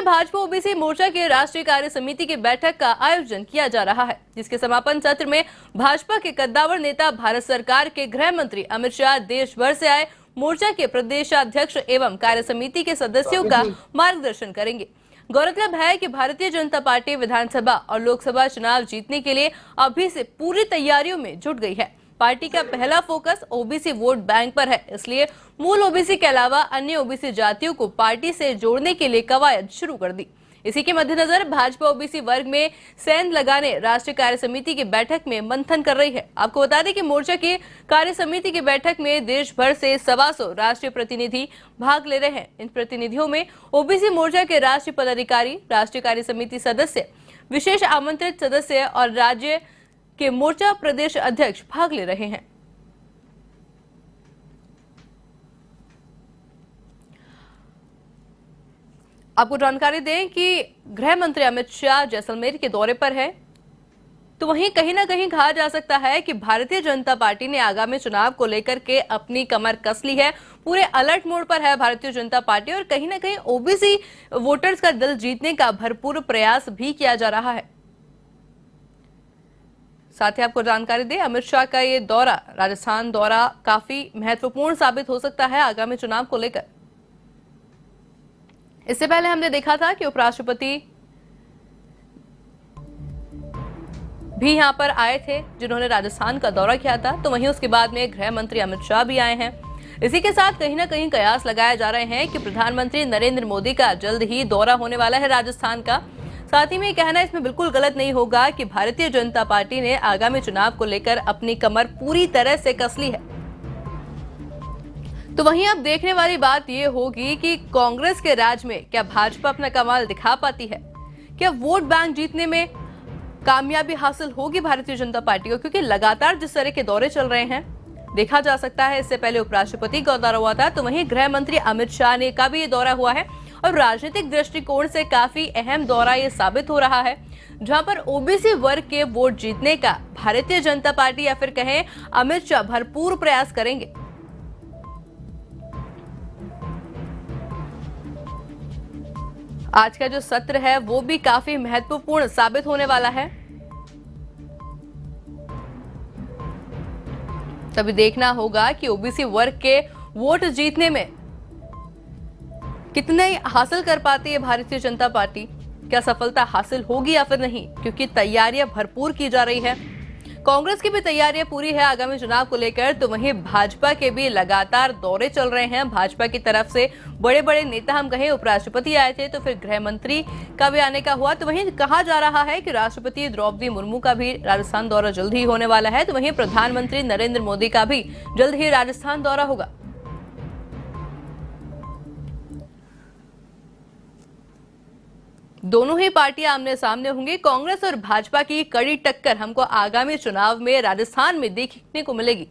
Bhajpa OBC मोर्चा के राष्ट्रीय कार्य समिति की बैठक का आयोजन किया जा रहा है, जिसके समापन सत्र में भाजपा के कद्दावर नेता भारत सरकार के गृह मंत्री अमित शाह देश भर से आए मोर्चा के प्रदेशाध्यक्ष एवं कार्य समिति के सदस्यों का मार्गदर्शन करेंगे। गौरतलब है कि भारतीय जनता पार्टी विधानसभा और लोकसभा चुनाव जीतने के लिए अभी से पूरी तैयारियों में जुट गई है। पार्टी का पहला फोकस ओबीसी वोट बैंक पर है, इसलिए मूल ओबीसी के अलावा अन्य ओबीसी जातियों को पार्टी से जोड़ने के लिए कवायद शुरू कर दी। इसी के मद्देनजर भाजपा ओबीसी वर्ग में सेंध लगाने राष्ट्रीय कार्य समिति की बैठक में मंथन कर रही है। आपको बता दें कि मोर्चा की कार्य समिति की बैठक में देश भर से 125 राष्ट्रीय प्रतिनिधि भाग ले रहे हैं। इन प्रतिनिधियों में ओबीसी मोर्चा के राष्ट्रीय पदाधिकारी, राष्ट्रीय कार्य समिति सदस्य, विशेष आमंत्रित सदस्य और राज्य के मोर्चा प्रदेश अध्यक्ष भाग ले रहे हैं। आपको जानकारी दें कि गृह मंत्री अमित शाह जैसलमेर के दौरे पर है, तो वहीं कहीं ना कहीं कहा जा सकता है कि भारतीय जनता पार्टी ने आगामी चुनाव को लेकर के अपनी कमर कस ली है। पूरे अलर्ट मोड पर है भारतीय जनता पार्टी और कहीं ना कहीं ओबीसी वोटर्स का दिल जीतने का भरपूर प्रयास भी किया जा रहा है। साथ ही आपको जानकारी दें, अमित शाह का ये दौरा, राजस्थान दौरा, काफी महत्वपूर्ण साबित हो सकता है आगामी चुनाव को लेकर। इससे पहले हमने देखा था कि उपराष्ट्रपति भी यहां पर आए थे, जिन्होंने राजस्थान का दौरा किया था, तो वहीं उसके बाद में गृह मंत्री अमित शाह भी आए हैं। इसी के साथ कहीं ना कहीं कयास लगाए जा रहे हैं कि प्रधानमंत्री नरेंद्र मोदी का जल्द ही दौरा होने वाला है राजस्थान का। साथ ही में कहना इसमें बिल्कुल गलत नहीं होगा कि भारतीय जनता पार्टी ने आगामी चुनाव को लेकर अपनी कमर पूरी तरह से कस ली है। तो वहीं अब देखने वाली बात यह होगी कि कांग्रेस के राज में क्या भाजपा अपना कमाल दिखा पाती है, क्या वोट बैंक जीतने में कामयाबी हासिल होगी भारतीय जनता पार्टी को, क्योंकि लगातार जिस तरह के दौरे चल रहे हैं देखा जा सकता है। इससे पहले उपराष्ट्रपति का दौरा हुआ था, तो वहीं गृह मंत्री अमित शाह ने का भी ये दौरा हुआ है और राजनीतिक दृष्टिकोण से काफी अहम दौरा ये साबित हो रहा है, जहां पर ओबीसी वर्ग के वोट जीतने का भारतीय जनता पार्टी या फिर कहें अमित शाह भरपूर प्रयास करेंगे। आज का जो सत्र है वो भी काफी महत्वपूर्ण साबित होने वाला है। तभी देखना होगा कि ओबीसी वर्ग के वोट जीतने में कितने हासिल कर पाती है भारतीय जनता पार्टी, क्या सफलता हासिल होगी या फिर नहीं, क्योंकि तैयारियां भरपूर की जा रही है। कांग्रेस की भी तैयारियां पूरी है आगामी चुनाव को लेकर, तो वहीं भाजपा के भी लगातार दौरे चल रहे हैं। भाजपा की तरफ से बड़े बड़े नेता, हम कहें उपराष्ट्रपति आए थे, तो फिर गृह मंत्री का भी आने का हुआ। तो वहीं कहा जा रहा है कि राष्ट्रपति द्रौपदी मुर्मू का भी राजस्थान दौरा जल्द ही होने वाला है, तो वहीं प्रधानमंत्री नरेंद्र मोदी का भी जल्द ही राजस्थान दौरा होगा। दोनों ही पार्टियां आमने सामने होंगी। कांग्रेस और भाजपा की कड़ी टक्कर हमको आगामी चुनाव में राजस्थान में देखने को मिलेगी।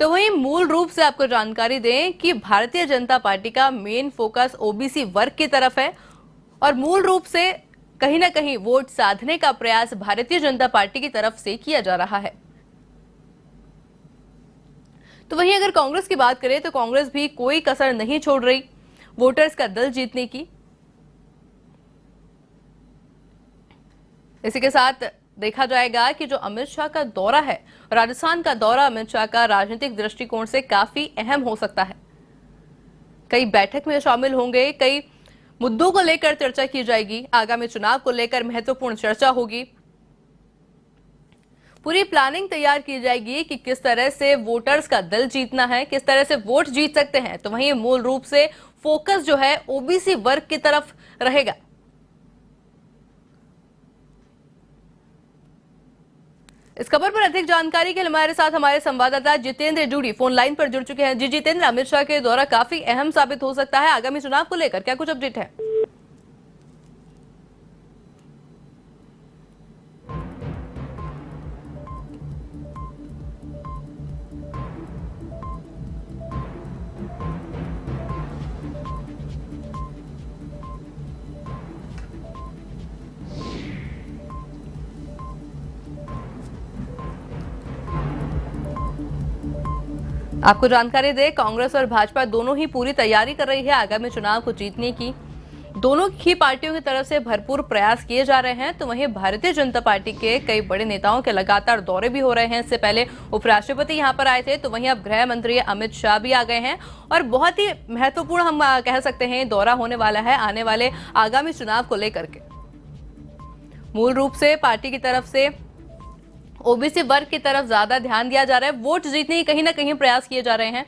तो वहीं मूल रूप से आपको जानकारी दें कि भारतीय जनता पार्टी का मेन फोकस ओबीसी वर्ग की तरफ है और मूल रूप से कहीं ना कहीं वोट साधने का प्रयास भारतीय जनता पार्टी की तरफ से किया जा रहा है। तो वहीं अगर कांग्रेस की बात करें तो कांग्रेस भी कोई कसर नहीं छोड़ रही वोटर्स का दिल जीतने की। इसी के साथ देखा जाएगा कि जो अमित शाह का दौरा है, राजस्थान का दौरा अमित शाह का राजनीतिक दृष्टिकोण से काफी अहम हो सकता है। कई बैठक में शामिल होंगे, कई मुद्दों को लेकर चर्चा की जाएगी, आगामी चुनाव को लेकर महत्वपूर्ण चर्चा होगी, पूरी प्लानिंग तैयार की जाएगी कि किस तरह से वोटर्स का दिल जीतना है, किस तरह से वोट जीत सकते हैं। तो वहीं मूल रूप से फोकस जो है ओबीसी वर्ग की तरफ रहेगा। इस खबर पर अधिक जानकारी के लिए हमारे साथ हमारे संवाददाता जितेंद्र जूड़ी फोन लाइन पर जुड़ चुके हैं। जी जितेंद्र, अमित शाह के दौरा काफी अहम साबित हो सकता है आगामी चुनाव को लेकर, क्या कुछ अपडेट है? आपको जानकारी दे, कांग्रेस और भाजपा दोनों ही पूरी तैयारी कर रही है आगामी चुनाव को जीतने की। दोनों ही पार्टियों की तरफ से भरपूर प्रयास किए जा रहे हैं, तो वहीं भारतीय जनता पार्टी के कई बड़े नेताओं के लगातार दौरे भी हो रहे हैं। इससे पहले उपराष्ट्रपति यहां पर आए थे, तो वहीं अब गृह मंत्री अमित शाह भी आ गए हैं और बहुत ही महत्वपूर्ण हम कह सकते हैं दौरा होने वाला है आने वाले आगामी चुनाव को लेकर के। मूल रूप से पार्टी की तरफ से ओबीसी वर्ग की तरफ ज्यादा ध्यान दिया जा रहा है, वोट जीतने की कहीं ना कहीं प्रयास किए जा रहे हैं।